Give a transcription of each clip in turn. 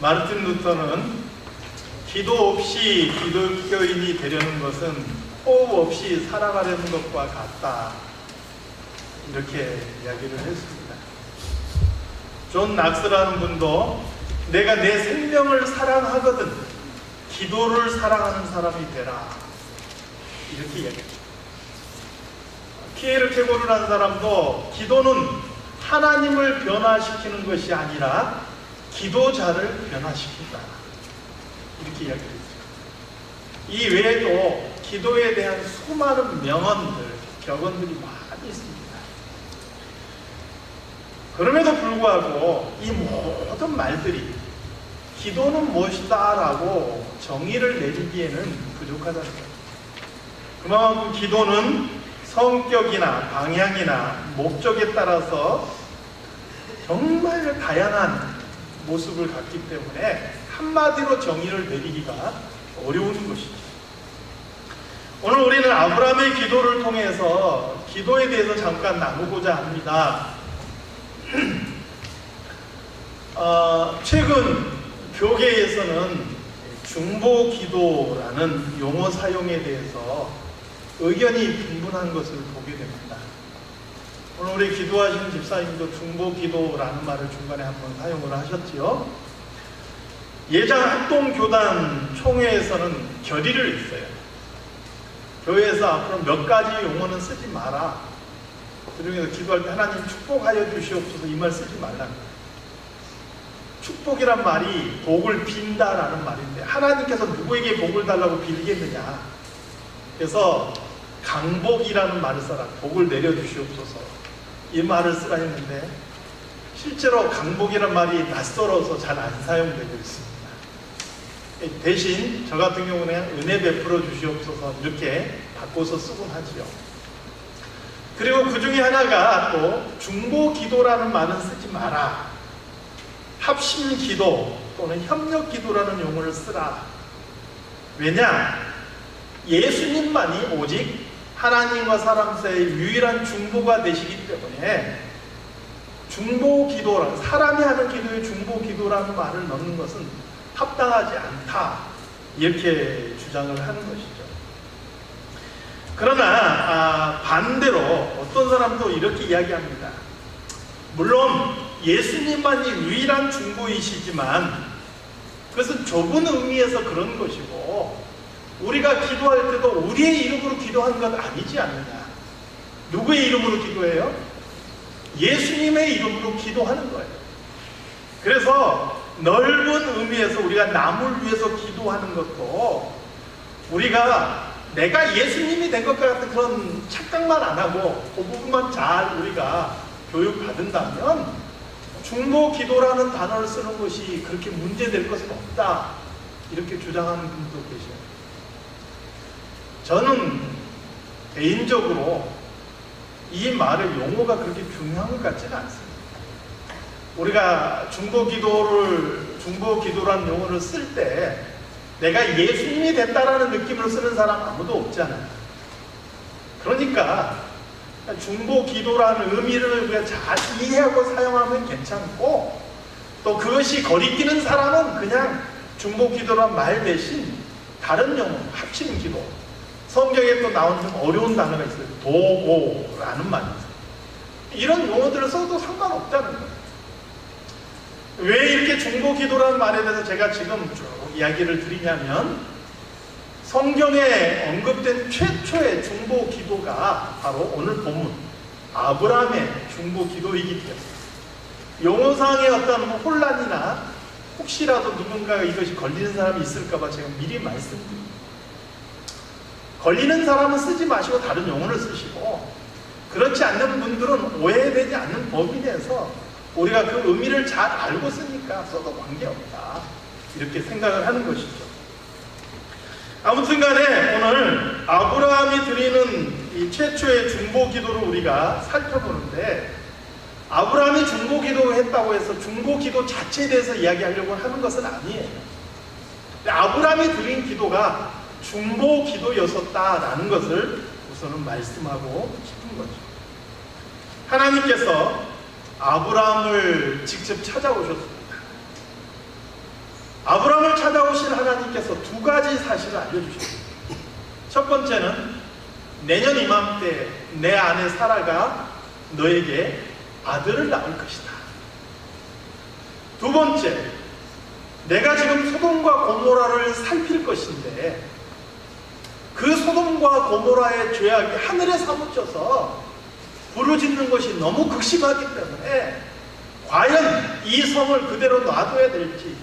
마르틴 루터는 기도 없이 기독교인이 되려는 것은 호흡 없이 살아가려는 것과 같다, 이렇게 이야기를 했습니다. 존 낙스라는 분도 내가 내 생명을 사랑하거든 기도를 사랑하는 사람이 되라, 이렇게 이야기했습니다. 키에르케고르라는 사람도 기도는 하나님을 변화시키는 것이 아니라 기도자를 변화시킨다, 이렇게 이야기했습니다. 이 외에도 기도에 대한 수많은 명언들, 격언들이 많이 있습니다. 그럼에도 불구하고 이 모든 말들이 기도는 무엇이다 라고 정의를 내리기에는 부족하다는 거예요. 그만큼 기도는 성격이나 방향이나 목적에 따라서 정말 다양한 모습을 갖기 때문에 한마디로 정의를 내리기가 어려운 것이죠. 오늘 우리는 아브라함의 기도를 통해서 기도에 대해서 잠깐 나누고자 합니다. 최근 교계에서는 중보기도라는 용어 사용에 대해서 의견이 분분한 것을 보게 됩니다. 오늘 우리 기도하시는 집사님도 중보기도라는 말을 중간에 한번 사용을 하셨지요. 예장 합동교단 총회에서는 결의를 했어요. 교회에서 앞으로 몇 가지 용어는 쓰지 마라. 그중에서 기도할 때 하나님 축복하여 주시옵소서, 이 말 쓰지 말라는 거예요. 축복이란 말이 복을 빈다라는 말인데 하나님께서 누구에게 복을 달라고 빌겠느냐. 그래서 강복이라는 말을 써라. 복을 내려주시옵소서, 이 말을 쓰라 했는데 실제로 강복이란 말이 낯설어서 잘 안 사용되고 있습니다. 대신 저 같은 경우는 은혜 베풀어 주시옵소서 이렇게 바꿔서 쓰곤 하지요. 그리고 그 중에 하나가 또 중보기도라는 말은 쓰지 마라. 합심기도 또는 협력기도라는 용어를 쓰라. 왜냐? 예수님만이 오직 하나님과 사람 사이의 유일한 중보가 되시기 때문에 중보기도라는, 사람이 하는 기도에 중보기도라는 말을 넣는 것은 합당하지 않다, 이렇게 주장을 하는 것이죠. 그러나 반대로 어떤 사람도 이렇게 이야기합니다. 물론 예수님만이 유일한 중보이시지만 그것은 좁은 의미에서 그런 것이고 우리가 기도할 때도 우리의 이름으로 기도하는 것 아니지 않느냐. 누구의 이름으로 기도해요? 예수님의 이름으로 기도하는 거예요. 그래서 넓은 의미에서 우리가 남을 위해서 기도하는 것도 우리가 내가 예수님이 된 것 같은 그런 착각만 안 하고 그 부분만 잘 우리가 교육받는다면 중보기도라는 단어를 쓰는 것이 그렇게 문제될 것은 없다, 이렇게 주장하는 분도 계셔요. 저는 개인적으로 이 말의 용어가 그렇게 중요한 것 같지는 않습니다. 우리가 중보기도라는 용어를 쓸 때 내가 예수님이 됐다라는 느낌으로 쓰는 사람 아무도 없잖아요. 그러니까 중보기도라는 의미를 우리가 잘 이해하고 사용하면 괜찮고, 또 그것이 거리끼는 사람은 그냥 중보기도란 말 대신 다른 용어, 합심기도, 성경에 또 나오는 좀 어려운 단어가 있어요. 도고라는 말이 있어요. 이런 용어들을 써도 상관없다는 거예요. 왜 이렇게 중보기도라는 말에 대해서 제가 지금 쭉 이야기를 드리냐면, 성경에 언급된 최초의 중보기도가 바로 오늘 본문 아브라함의 중보기도이기 때문에 용어상의 어떤 혼란이나 혹시라도 누군가가 이것이 걸리는 사람이 있을까봐 제가 미리 말씀드립니다. 걸리는 사람은 쓰지 마시고 다른 용어를 쓰시고, 그렇지 않는 분들은 오해되지 않는 범위 내에서 우리가 그 의미를 잘 알고 쓰니까 써도 관계없다, 이렇게 생각을 하는 것이죠. 아무튼 간에 오늘 아브라함이 드리는 이 최초의 중보기도를 우리가 살펴보는데, 아브라함이 중보기도를 했다고 해서 중보기도 자체에 대해서 이야기하려고 하는 것은 아니에요. 아브라함이 드린 기도가 중보기도였었다라는 것을 우선은 말씀하고 싶은 거죠. 하나님께서 아브라함을 직접 찾아오셨습니다. 찾아오실 하나님께서 두 가지 사실을 알려주십니다. 첫 번째는 내년 이맘때 내 아내 사라가 너에게 아들을 낳을 것이다. 두 번째, 내가 지금 소돔과 고모라를 살필 것인데 그 소돔과 고모라의 죄악이 하늘에 사무쳐서 부르짖는 것이 너무 극심하기 때문에 과연 이 성을 그대로 놔둬야 될지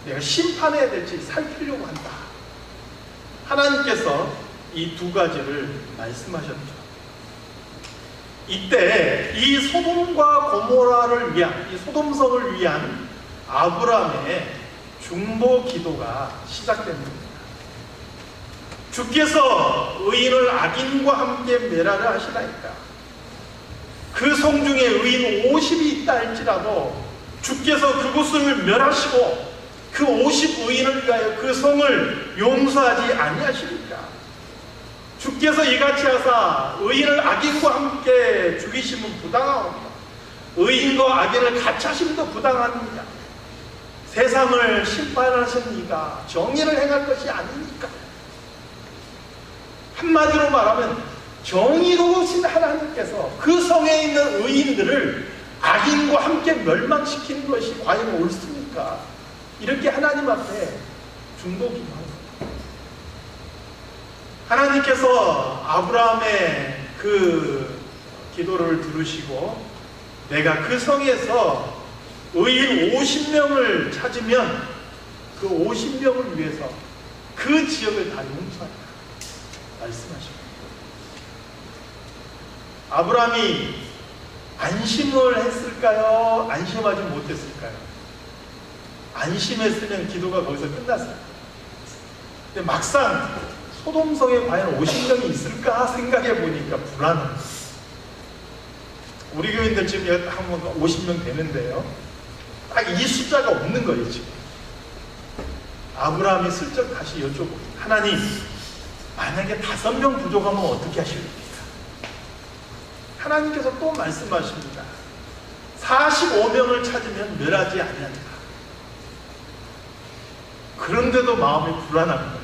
내가 심판해야 될지 살피려고 한다. 하나님께서 이 두 가지를 말씀하셨죠. 이때 이 소돔과 고모라를 위한, 이 소돔성을 위한 아브라함의 중보 기도가 시작됩니다. 주께서 의인을 악인과 함께 멸하려 하시나이까. 그 성 중에 의인 50이 있다 할지라도 주께서 그곳을 멸하시고 그 50 의인을 위하여 그 성을 용서하지 아니하시리까. 주께서 이같이 하사 의인을 악인과 함께 죽이시면 부당하옵니다. 의인과 악인을 같이 하심도 부당하느니라. 세상을 심판하신 이가 정의를 행할 것이 아니니까. 한마디로 말하면 정의로우신 하나님께서 그 성에 있는 의인들을 악인과 함께 멸망시키는 것이 과연 옳습니까? 이렇게 하나님 앞에 중보기도합니다. 하나님께서 아브라함의 그 기도를 들으시고 내가 그 성에서 의인 50명을 찾으면 그 50명을 위해서 그 지역을 다 용서한다 말씀하십니다. 아브라함이 안심을 했을까요? 안심하지 못했을까요? 안심했으면 기도가 거기서 끝났을 거예요. 근데 막상 소돔성에 과연 50명이 있을까 생각해 보니까 불안합니다. 우리 교인들 지금 한 50명 되는데요. 딱 이 숫자가 없는 거예요, 지금. 아브라함이 슬쩍 다시 여쭤봅니다. 하나님, 만약에 5명 부족하면 어떻게 하십니까? 하나님께서 또 말씀하십니다. 45명을 찾으면 멸하지 아니한다. 그런데도 마음이 불안합니다.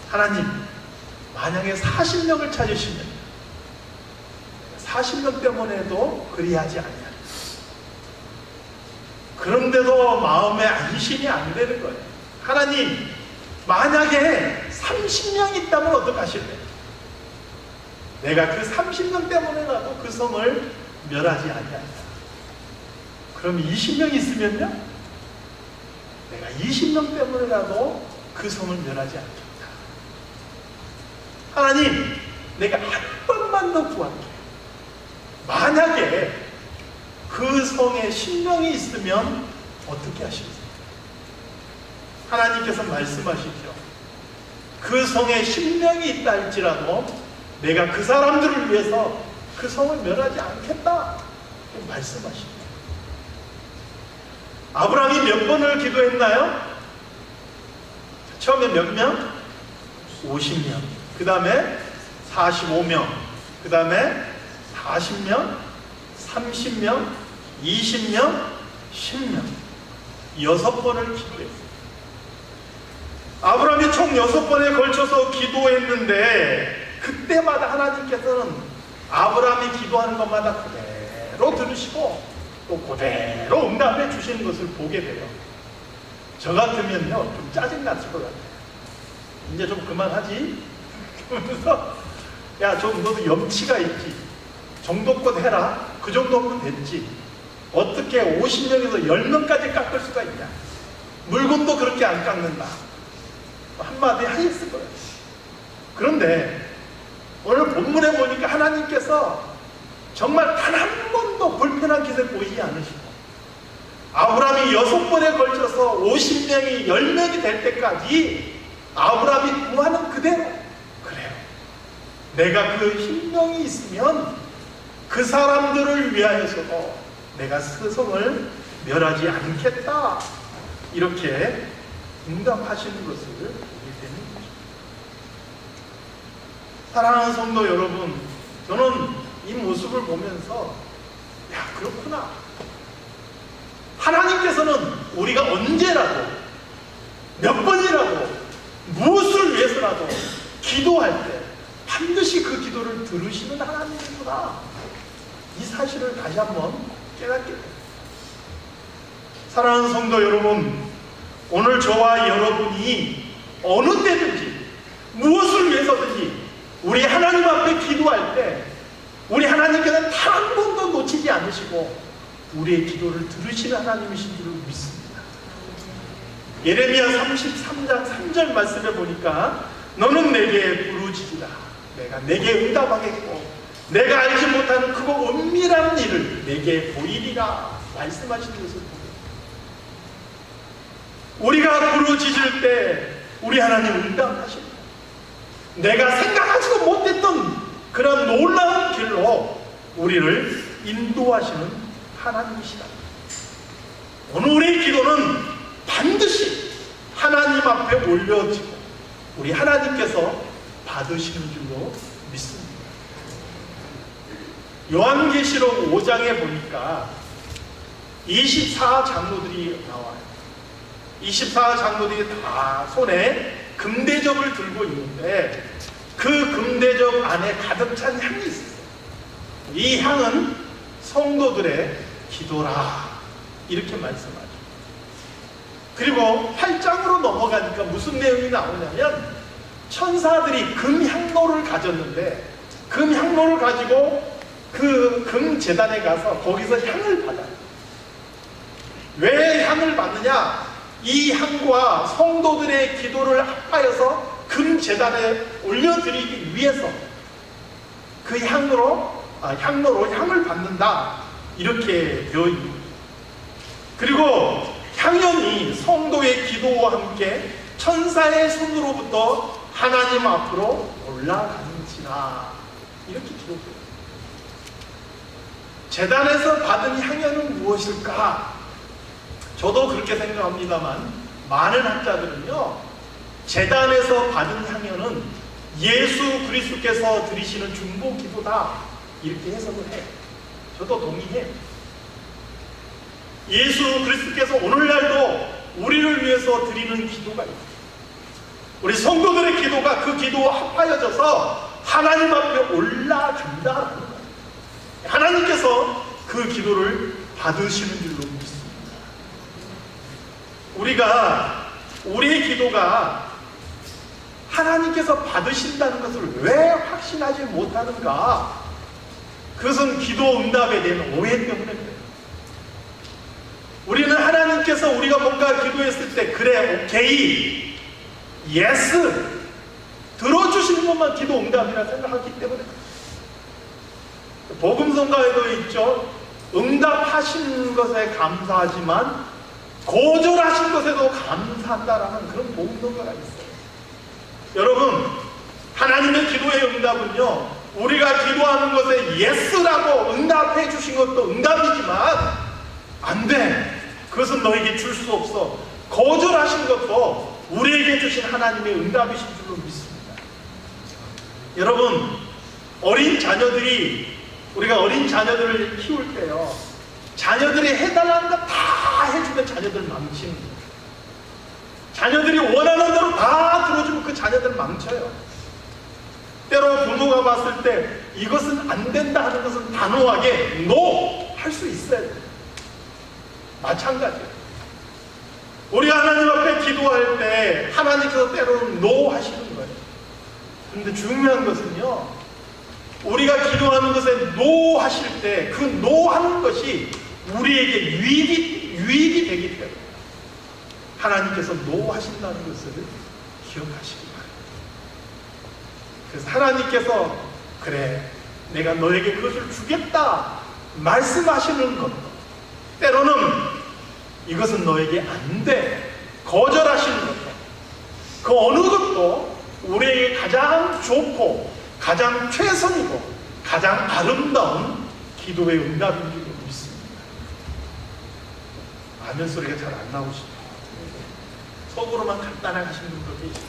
하나님, 만약에 40명을 찾으시면 40명 때문에도 그리하지 아니한다. 그런데도 마음에 안심이 안 되는 거예요. 하나님, 만약에 30명 있다면 어떡하실래요? 내가 그 30명 때문에라도 그 성을 멸하지 아니한다. 그럼 20명 있으면요? 내가 20명 때문에라도 그 성을 멸하지 않겠다. 하나님, 내가 한 번만 더 구할게요. 만약에 그 성에 10명이 있으면 어떻게 하십니까? 하나님께서 말씀하시죠. 그 성에 10명이 있다 할지라도 내가 그 사람들을 위해서 그 성을 멸하지 않겠다 말씀하십니다. 아브라함이 몇 번을 기도했나요? 처음에 몇 명? 50명. 그 다음에 45명. 그 다음에 40명, 30명, 20명, 10명. 6번을 기도했어요. 아브라함이 총 6번에 걸쳐서 기도했는데 그때마다 하나님께서는 아브라함이 기도하는 것마다 그대로 들으시고 또 그대로 응답해 주시는 것을 보게 돼요. 저 같으면요 좀 짜증났을 것 같아요. 이제 좀 그만하지? 그러면서 야 좀 너도 염치가 있지. 정도껏 해라. 그 정도면 됐지. 어떻게 50명에서 10명까지 깎을 수가 있냐. 물건도 그렇게 안 깎는다. 한마디 하셨을 거예요. 그런데 오늘 본문에 보니까 하나님께서 정말 단 한 번도 불편한 기색 보이지 않으시고 아브라함이 6번에 걸쳐서 50명이 10명이 될 때까지 아브라함이 구하는 그대로 그래요. 내가 그 힘명이 있으면 그 사람들을 위하여서도 내가 스성을 멸하지 않겠다. 이렇게 응답하시는 것을 보게 되는 거죠. 사랑하는 성도 여러분, 저는 이 모습을 보면서 야 그렇구나. 하나님께서는 우리가 언제라도 몇 번이라도 무엇을 위해서라도 기도할 때 반드시 그 기도를 들으시는 하나님이구나, 이 사실을 다시 한번 깨닫게 됩니다. 사랑하는 성도 여러분, 오늘 저와 여러분이 어느 때든지 무엇을 위해서든지 우리 하나님 앞에 기도할 때 우리 하나님께서 단 한 번도 놓치지 않으시고 우리의 기도를 들으시는 하나님이신 줄을 믿습니다. 예레미야 33장 3절 말씀에 보니까 너는 내게 부르짖으라, 내가 내게 응답하겠고 내가 알지 못하는 크고 은밀한 일을 내게 보이리라 말씀하시는 것을 보고, 우리가 부르짖을 때 우리 하나님 응답하십니다. 내가 생각하지도 못했던 그런 놀라운 길로 우리를 인도하시는 하나님이시다. 오늘 우리의 기도는 반드시 하나님 앞에 올려지고 우리 하나님께서 받으시는 줄로 믿습니다. 요한계시록 5장에 보니까 24장로들이 나와요. 24장로들이 다 손에 금대접을 들고 있는데 그 금대접 안에 가득 찬 향이 있어요. 이 향은 성도들의 기도라, 이렇게 말씀하죠. 그리고 8장으로 넘어가니까 무슨 내용이 나오냐면 천사들이 금향로를 가졌는데 금향로를 가지고 그 금제단에 가서 거기서 향을 받아요. 왜 향을 받느냐? 이 향과 성도들의 기도를 합하여서 금제단에 올려드리기 위해서 그 향로로 향을 받는다, 이렇게 되어 있습니다. 그리고 향연이 성도의 기도와 함께 천사의 손으로부터 하나님 앞으로 올라가는지라, 이렇게 기록돼요. 제단에서 받은 향연은 무엇일까? 저도 그렇게 생각합니다만 많은 학자들은요, 제단에서 받은 향연은 예수 그리스도께서 드리시는 중보 기도다, 이렇게 해석을 해요. 저도 동의해요. 예수 그리스도께서 오늘날도 우리를 위해서 드리는 기도가 있어요. 우리 성도들의 기도가 그 기도와 합하여져서 하나님 앞에 올라간다는 거예요. 하나님께서 그 기도를 받으시는 줄로 믿습니다. 우리가 우리의 기도가 하나님께서 받으신다는 것을 왜 확신하지 못하는가? 그것은 기도 응답에 대한 오해 때문에 그래요. 우리는 하나님께서 우리가 뭔가 기도했을 때 그래, 오케이, 예스, 들어주시는 것만 기도 응답이라 생각하기 때문에 그래요. 복음성가에도 있죠. 응답하신 것에 감사하지만 거절하신 것에도 감사한다라는 그런 복음성가가 있어요. 여러분, 하나님의 기도의 응답은요, 우리가 기도하는 것에 예스라고 응답해 주신 것도 응답이지만 안 돼, 그것은 너에게 줄 수 없어, 거절하신 것도 우리에게 주신 하나님의 응답이신 줄로 믿습니다. 여러분, 우리가 어린 자녀들을 키울 때요, 자녀들이 해달라는 거 다 해주면 자녀들 망치는 거예요. 자녀들이 원하는 대로 다 들어주면 그 자녀들 망쳐요. 때로 부모가 봤을 때 이것은 안 된다 하는 것은 단호하게 NO! 할 수 있어야 돼요. 마찬가지예요. 우리 하나님 앞에 기도할 때 하나님께서 때로는 NO! 하시는 거예요. 그런데 중요한 것은요, 우리가 기도하는 것에 NO! 하실 때 그 NO! 하는 것이 우리에게 유익이 되기 때문에 하나님께서 NO! 하신다는 것을 기억하시기 바랍니다. 그래서 하나님께서 그래, 내가 너에게 그것을 주겠다 말씀하시는 것도, 때로는 이것은 너에게 안 돼 거절하시는 것도, 그 어느 것도 우리에게 가장 좋고 가장 최선이고 가장 아름다운 기도의 응답인 줄 믿습니다. 아멘 소리가 잘 안 나오시죠? 속으로만 간단하게 하시는 분도 계시죠.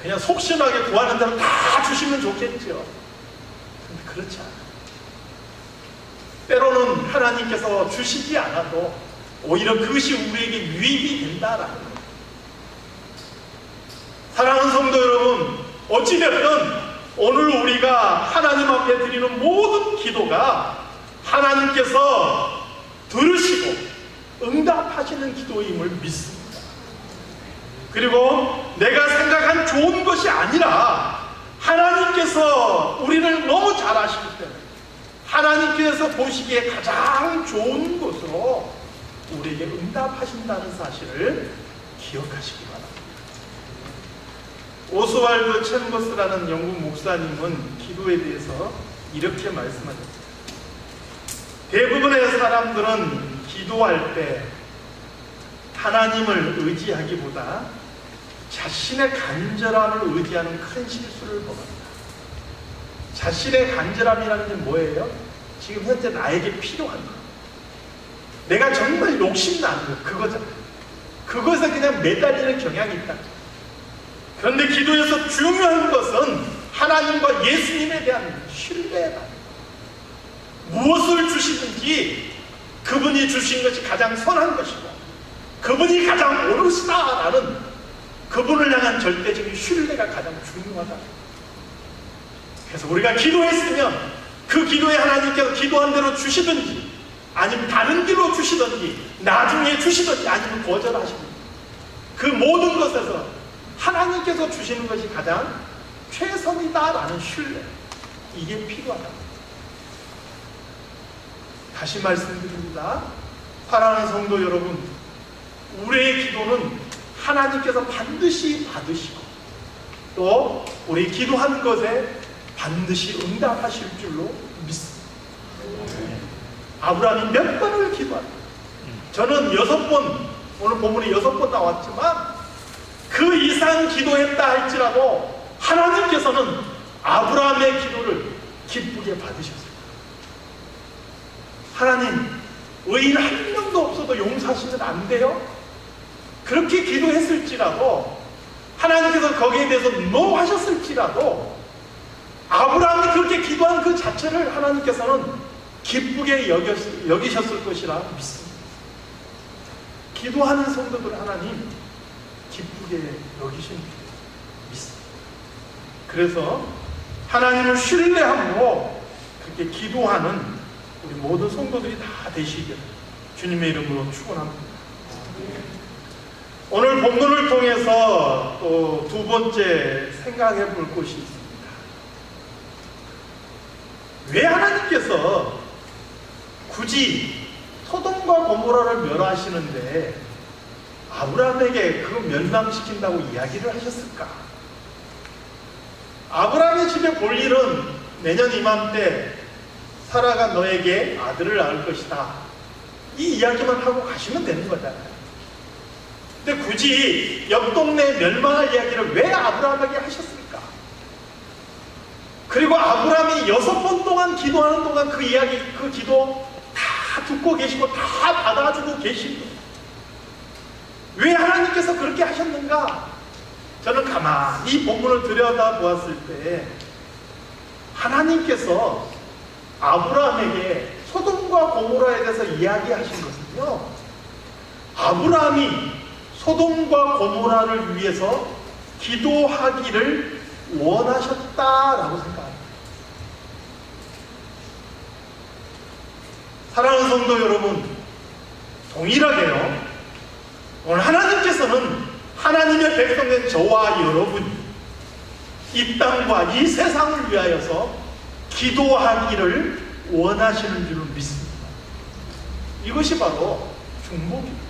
그냥 속심하게 구하는 대로 다 주시면 좋겠죠. 근데 그렇지 않아요. 때로는 하나님께서 주시지 않아도 오히려 그것이 우리에게 유익이 된다라는 거예요. 사랑하는 성도 여러분, 어찌됐든 오늘 우리가 하나님 앞에 드리는 모든 기도가 하나님께서 들으시고 응답하시는 기도임을 믿습니다. 그리고 내가 생각한 좋은 것이 아니라 하나님께서 우리를 너무 잘 아시기 때문에 하나님께서 보시기에 가장 좋은 것으로 우리에게 응답하신다는 사실을 기억하시기 바랍니다. 오스왈드 챔버스라는 영국 목사님은 기도에 대해서 이렇게 말씀하셨습니다. 대부분의 사람들은 기도할 때 하나님을 의지하기보다 자신의 간절함을 의지하는 큰 실수를 범합니다. 자신의 간절함이라는 게 뭐예요? 지금 현재 나에게 필요한 것, 내가 정말 욕심나는 것, 그거잖아요. 그것에 그냥 매달리는 경향이 있다. 그런데 기도에서 중요한 것은 하나님과 예수님에 대한 신뢰다. 무엇을 주시든지 그분이 주신 것이 가장 선한 것이고 그분이 가장 옳으시다라는 그분을 향한 절대적인 신뢰가 가장 중요하다. 그래서 우리가 기도했으면 그 기도에 하나님께서 기도한 대로 주시든지 아니면 다른 길로 주시든지 나중에 주시든지 아니면 거절하시든지 그 모든 것에서 하나님께서 주시는 것이 가장 최선이다라는 신뢰, 이게 필요하다. 다시 말씀드립니다. 사랑하는 성도 여러분, 우리의 기도는 하나님께서 반드시 받으시고 또 우리 기도한 것에 반드시 응답하실 줄로 믿습니다. 아브라함이 몇 번을 기도합니다. 저는 6번, 오늘 본문에 6번 나왔지만 그 이상 기도했다 할지라도 하나님께서는 아브라함의 기도를 기쁘게 받으셨습니다. 하나님, 의인 한 명도 없어도 용서하시면 안 돼요? 그렇게 기도했을지라도 하나님께서 거기에 대해서 노하셨을지라도 아브라함이 그렇게 기도한 그 자체를 하나님께서는 기쁘게 여기셨을 것이라 믿습니다. 기도하는 성도들 하나님 기쁘게 여기신 믿습니다. 그래서 하나님을 신뢰함으로 그렇게 기도하는 우리 모든 성도들이 다 되시기를 주님의 이름으로 축원합니다. 오늘 본문을 통해서 또 두 번째 생각해 볼 것이 있습니다. 왜 하나님께서 굳이 소돔과 고모라를 멸하시는데 아브라함에게 그거 멸망시킨다고 이야기를 하셨을까? 아브라함의 집에 볼 일은 내년 이맘때 사라가 너에게 아들을 낳을 것이다, 이 이야기만 하고 가시면 되는 거잖아요. 근데 굳이 옆 동네 멸망할 이야기를 왜 아브라함에게 하셨습니까? 그리고 아브라함이 6번 동안 기도하는 동안 그 이야기, 그 기도 다 듣고 계시고 다 받아주고 계시고 왜 하나님께서 그렇게 하셨는가? 저는 가만히 이 본문을 들여다보았을 때 하나님께서 아브라함에게 소돔과 고모라에 대해서 이야기하신 것은요, 아브라함이 소돔과 고모라를 위해서 기도하기를 원하셨다라고 생각합니다. 사랑하는 성도 여러분, 동일하게요, 오늘 하나님께서는 하나님의 백성된 저와 여러분이 이 땅과 이 세상을 위하여서 기도하기를 원하시는 줄을 믿습니다. 이것이 바로 중복입니다.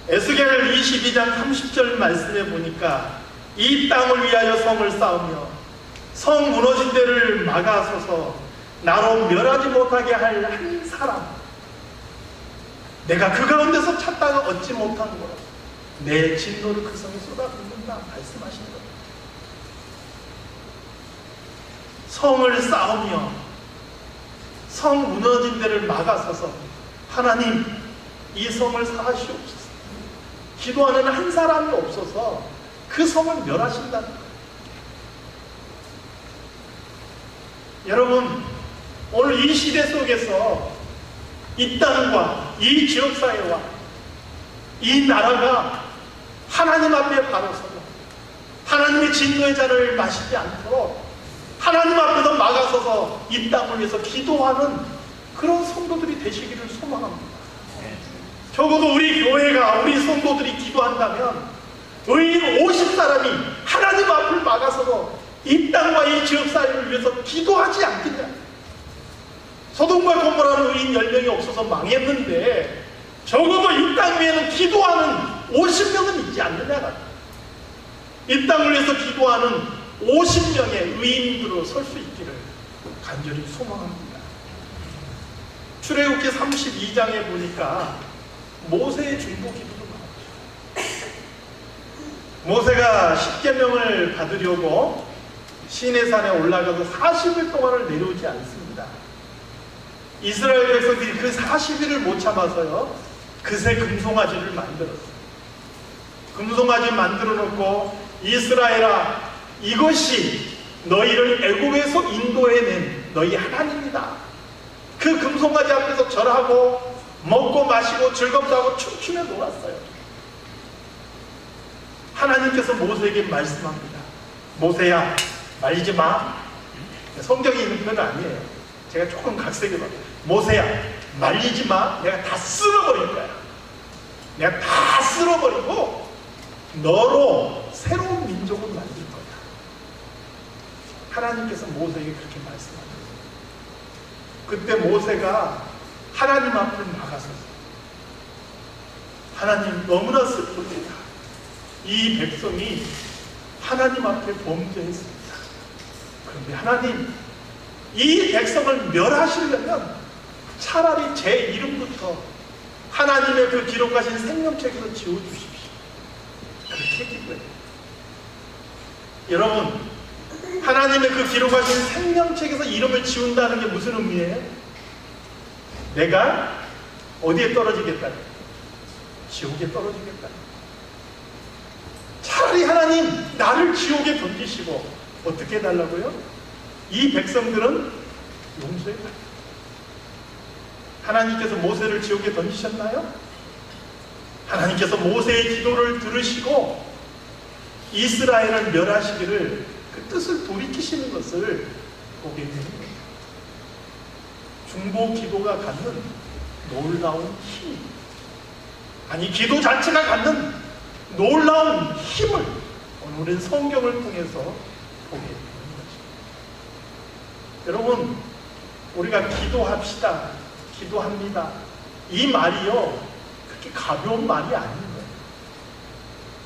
에스겔 22장 30절 말씀에 보니까 이 땅을 위하여 성을 쌓으며 성 무너진 데를 막아서서 나로 멸하지 못하게 할 한 사람, 내가 그 가운데서 찾다가 얻지 못한 거라 내 진노를 그 성에 쏟아붓는다 말씀하신 겁니다. 성을 쌓으며 성 무너진 데를 막아서서 하나님 이 성을 사하시옵소서, 기도하는 한 사람이 없어서 그 성을 멸하신다는 거예요. 여러분, 오늘 이 시대 속에서 이 땅과 이 지역사회와 이 나라가 하나님 앞에 바로 서고 하나님의 진노의 잔을 마시지 않도록 하나님 앞에서 막아서서 이 땅을 위해서 기도하는 그런 성도들이 되시기를 소망합니다. 적어도 우리 교회가, 우리 성도들이 기도한다면 의인 50사람이 하나님 앞을 막아서도 이 땅과 이 지역사회를 위해서 기도하지 않겠냐. 소돔과 고모라는 의인 10명이 없어서 망했는데 적어도 이 땅 위에는 기도하는 50명은 있지 않느냐. 이 땅을 위해서 기도하는 50명의 의인으로 설 수 있기를 간절히 소망합니다. 출애굽기 32장에 보니까 모세의 중보 기도도 나오죠. 모세가 십계명을 받으려고 시내산에 올라가서 40일 동안을 내려오지 않습니다. 이스라엘 백성들이 그 40일을 못 참아서요, 그새 금송아지를 만들었어요. 금송아지 만들어 놓고 이스라엘아, 이것이 너희를 애굽에서 인도해낸 너희 하나님이다. 그 금송아지 앞에서 절하고 먹고 마시고 즐겁다 하고 춤추며 놀았어요. 하나님께서 모세에게 말씀합니다. 모세야, 말리지 마. 성경에 있는 표현은 아니에요. 제가 조금 각색해 봐요. 모세야, 말리지 마. 내가 다 쓸어버릴 거야. 내가 다 쓸어버리고 너로 새로운 민족을 만들 거야. 하나님께서 모세에게 그렇게 말씀하셨어요. 그때 모세가 하나님 앞을 나가서서 하나님, 너무나 슬픕니다. 이 백성이 하나님 앞에 범죄했습니다. 그런데 하나님, 이 백성을 멸하시려면 차라리 제 이름부터 하나님의 그 기록하신 생명책에서 지워주십시오. 그렇게 기도해요. 여러분, 하나님의 그 기록하신 생명책에서 이름을 지운다는 게 무슨 의미예요? 내가 어디에 떨어지겠다? 지옥에 떨어지겠다. 차라리 하나님, 나를 지옥에 던지시고 어떻게 해달라고요? 이 백성들은 용서해달라고. 하나님께서 모세를 지옥에 던지셨나요? 하나님께서 모세의 기도를 들으시고 이스라엘을 멸하시기를 그 뜻을 돌이키시는 것을 보게 되는 거예요. 중보 기도가 갖는 놀라운 힘, 아니 기도 자체가 갖는 놀라운 힘을 오늘은 성경을 통해서 보게 되는 거죠. 여러분, 우리가 기도합시다, 기도합니다, 이 말이요 그렇게 가벼운 말이 아닌 거예요.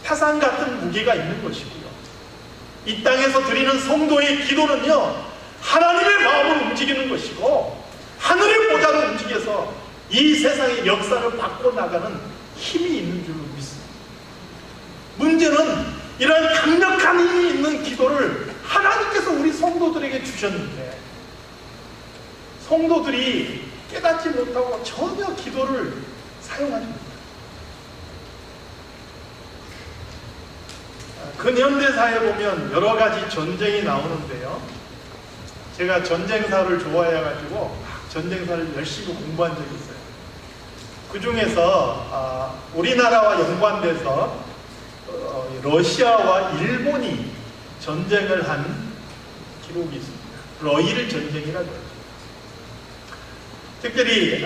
태산 같은 무게가 있는 것이고요. 이 땅에서 드리는 성도의 기도는요, 하나님의 마음을 움직이는 것이고 하늘의 보좌를 움직여서 이 세상의 역사를 바꿔나가는 힘이 있는 줄로 믿습니다. 문제는 이런 강력한 힘이 있는 기도를 하나님께서 우리 성도들에게 주셨는데 성도들이 깨닫지 못하고 전혀 기도를 사용하지 못해요. 근현대사에 보면 여러 가지 전쟁이 나오는데요, 제가 전쟁사를 좋아해가지고 전쟁사를 열심히 공부한 적이 있어요. 그 중에서 우리나라와 연관돼서 러시아와 일본이 전쟁을 한 기록이 있습니다. 러일 전쟁이라고 하죠. 특별히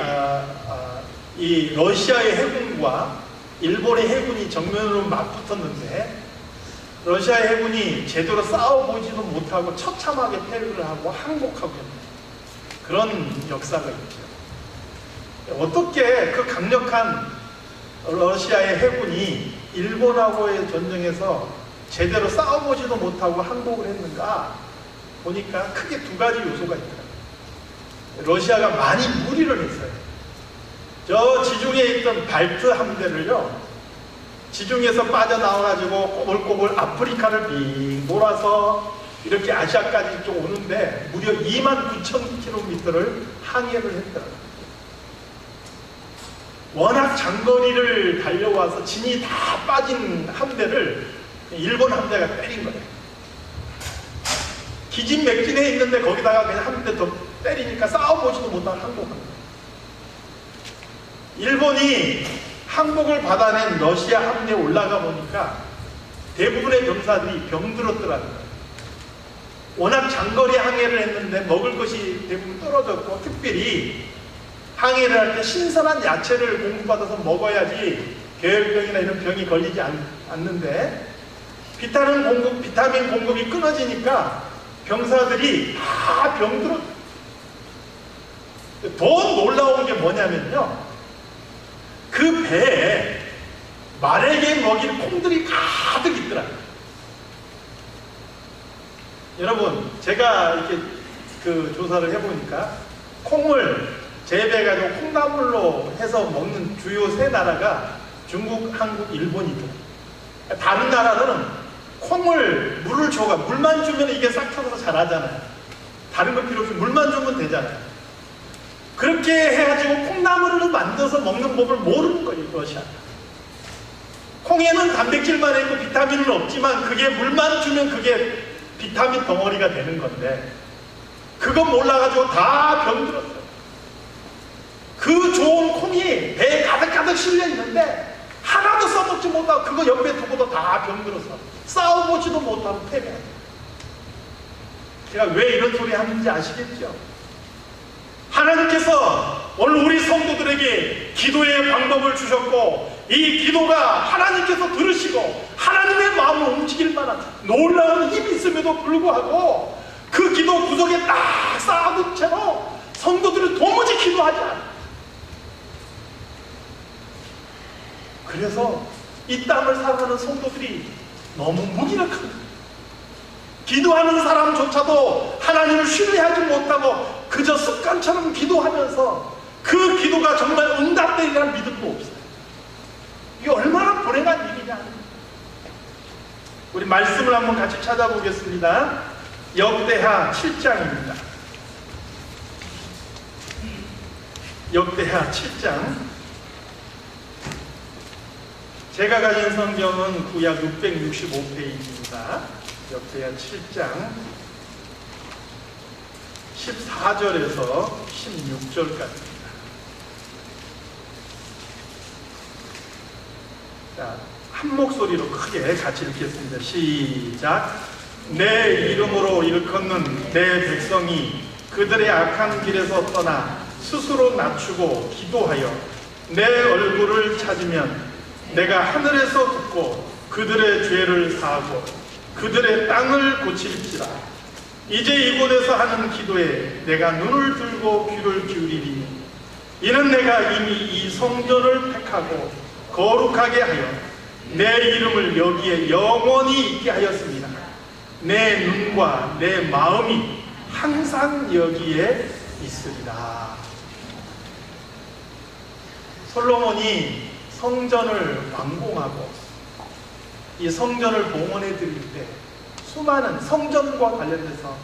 이 러시아의 해군과 일본의 해군이 정면으로 맞붙었는데 러시아의 해군이 제대로 싸워보지도 못하고 처참하게 패배를 하고 항복하고 있는 그런 역사가 있죠. 어떻게 그 강력한 러시아의 해군이 일본하고의 전쟁에서 제대로 싸워보지도 못하고 항복을 했는가 보니까 크게 두 가지 요소가 있더라고요. 러시아가 많이 무리를 했어요. 저 지중해에 있던 발트 함대를요, 지중해에서 빠져나와가지고 꼬불꼬불 아프리카를 빙 돌아서 이렇게 아시아까지 좀 오는데 무려 29,000km를 항해를 했더라고요. 워낙 장거리를 달려와서 진이 다 빠진 함대를 일본 함대가 때린 거예요. 기진맥진해 있는데 거기다가 그냥 한 대 더 때리니까 싸워보지도 못한 항복한 거예요. 일본이 항복을 받아낸 러시아 함대에 올라가 보니까 대부분의 병사들이 병들었더라고요. 워낙 장거리 항해를 했는데 먹을 것이 대부분 떨어졌고, 특별히 항해를 할 때 신선한 야채를 공급받아서 먹어야지 계열병이나 이런 병이 걸리지 않는데, 비타민 공급이 끊어지니까 병사들이 다 병들었어요. 더 놀라운 게 뭐냐면요, 그 배에 말에게 먹일 콩들이 가득 있더라고요. 여러분, 제가 이렇게 그 조사를 해보니까 콩을 재배해가지고 콩나물로 해서 먹는 주요 세 나라가 중국, 한국, 일본이더라고요. 다른 나라들은 콩을 물을 줘가 물만 주면 이게 싹 펴서 자라잖아요. 다른 거 필요 없이 물만 주면 되잖아요. 그렇게 해가지고 콩나물을 만들어서 먹는 법을 모르는 거예요, 러시아. 콩에는 단백질만 있고 비타민은 없지만 그게 물만 주면 그게 비타민 덩어리가 되는 건데, 그거 몰라가지고 다 병들었어요. 그 좋은 콩이 배에 가득가득 실려 있는데 하나도 써먹지 못하고 그거 옆에 두고도 다 병들어서 싸워보지도 못하고 패배해요. 제가 왜 이런 소리 하는지 아시겠죠? 하나님께서 오늘 우리 성도들에게 기도의 방법을 주셨고, 이 기도가 하나님께서 들으시고 하나님의 마음을 움직일 만한 놀라운 힘이 있음에도 불구하고 그 기도 구석에 딱 쌓아둔 채로 성도들은 도무지 기도하지 않아요. 그래서 이 땅을 살아가는 성도들이 너무 무기력합니다. 기도하는 사람조차도 하나님을 신뢰하지 못하고 그저 습관처럼 기도하면서 그 기도가 정말 응답되리라는 믿음도 없어요. 이게 얼마나 불행한 일이냐. 우리 말씀을 한번 같이 찾아보겠습니다. 역대하 7장입니다. 역대하 7장. 제가 가진 성경은 구약 665페이지입니다. 역대하 7장 14절에서 16절까지입니다. 자, 한 목소리로 크게 같이 읽겠습니다. 시작. 내 이름으로 일컫는 내 백성이 그들의 악한 길에서 떠나 스스로 낮추고 기도하여 내 얼굴을 찾으면 내가 하늘에서 듣고 그들의 죄를 사하고 그들의 땅을 고칠지라. 이제 이곳에서 하는 기도에 내가 눈을 들고 귀를 기울이리니 이는 내가 이미 이 성전을 택하고 거룩하게 하여 내 이름을 여기에 영원히 있게 하였습니다. 내 눈과 내 마음이 항상 여기에 있으리라. 솔로몬이 성전을 완공하고 이 성전을 봉헌해 드릴 때 수많은 성전과 관련돼서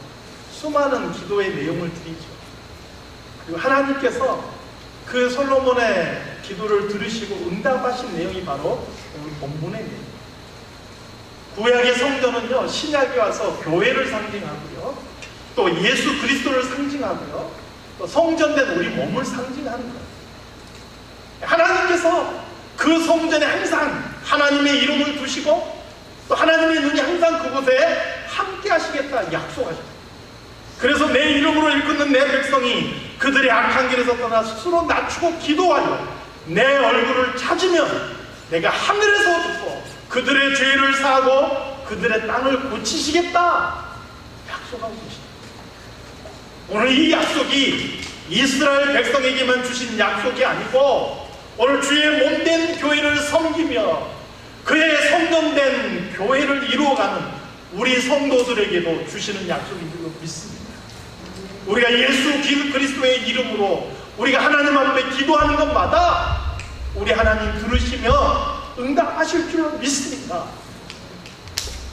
수많은 기도의 내용을 드리죠. 그리고 하나님께서 그 솔로몬의 기도를 들으시고 응답하신 내용이 바로 오늘 본문의 내용입니다. 구약의 성전은요, 신약에 와서 교회를 상징하고요, 또 예수 그리스도를 상징하고요, 또 성전된 우리 몸을 상징하는 거예요. 하나님께서 그 성전에 항상 하나님의 이름을 두시고 또 하나님의 눈이 항상 그곳에 함께 하시겠다 약속하셨어요. 그래서 내 이름으로 일컫는 내 백성이 그들의 악한 길에서 떠나 스스로 낮추고 기도하여 내 얼굴을 찾으면 내가 하늘에서 듣고 그들의 죄를 사하고 그들의 땅을 고치시겠다 약속하고 계십니다. 오늘 이 약속이 이스라엘 백성에게만 주신 약속이 아니고 오늘 주의 몸된 교회를 섬기며 그의 성전된 교회를 이루어가는 우리 성도들에게도 주시는 약속인 줄로 믿습니다. 우리가 예수 그리스도의 이름으로 우리가 하나님 앞에 기도하는 것마다 우리 하나님 들으시며 응답하실 줄로 믿습니다.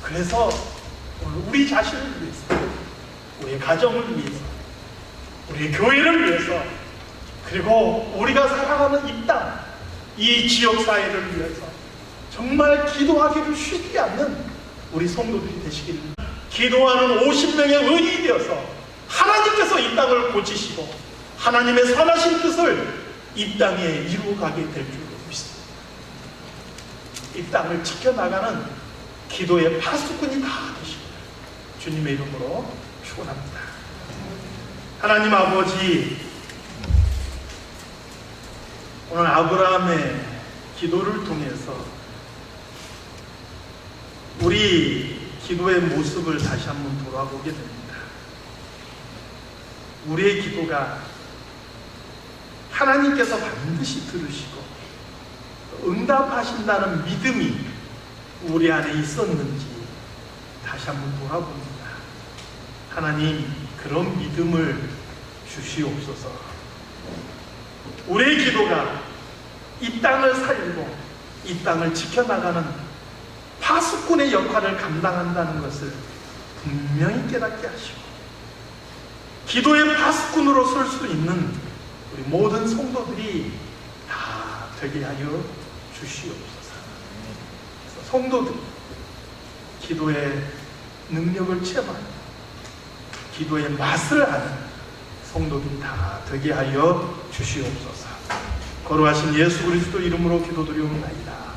그래서 오늘 우리 자신을 위해서, 우리의 가정을 위해서, 우리의 교회를 위해서, 그리고 우리가 살아가는 이 땅, 이 지역사회를 위해서 정말 기도하기를 쉬지 않는 우리 성도들이 되시기를, 기도하는 50명의 의인이 되어서 하나님께서 이 땅을 고치시고 하나님의 선하신 뜻을 이 땅에 이루어가게 될 줄로 믿습니다. 이 땅을 지켜나가는 기도의 파수꾼이 다 되시기를 주님의 이름으로 축원합니다. 하나님 아버지, 오늘 아브라함의 기도를 통해서 우리 기도의 모습을 다시 한번 돌아보게 됩니다. 우리의 기도가 하나님께서 반드시 들으시고 응답하신다는 믿음이 우리 안에 있었는지 다시 한번 돌아봅니다. 하나님, 그런 믿음을 주시옵소서. 우리의 기도가 이 땅을 살리고 이 땅을 지켜나가는 파수꾼의 역할을 감당한다는 것을 분명히 깨닫게 하시고, 기도의 파수꾼으로 설 수 있는 우리 모든 성도들이 다 되게 하여 주시옵소서. 성도들, 기도의 능력을 체험하는, 기도의 맛을 아는 성도들이 다 되게 하여 주시옵소서. 거룩하신 예수 그리스도 이름으로 기도드리옵나이다.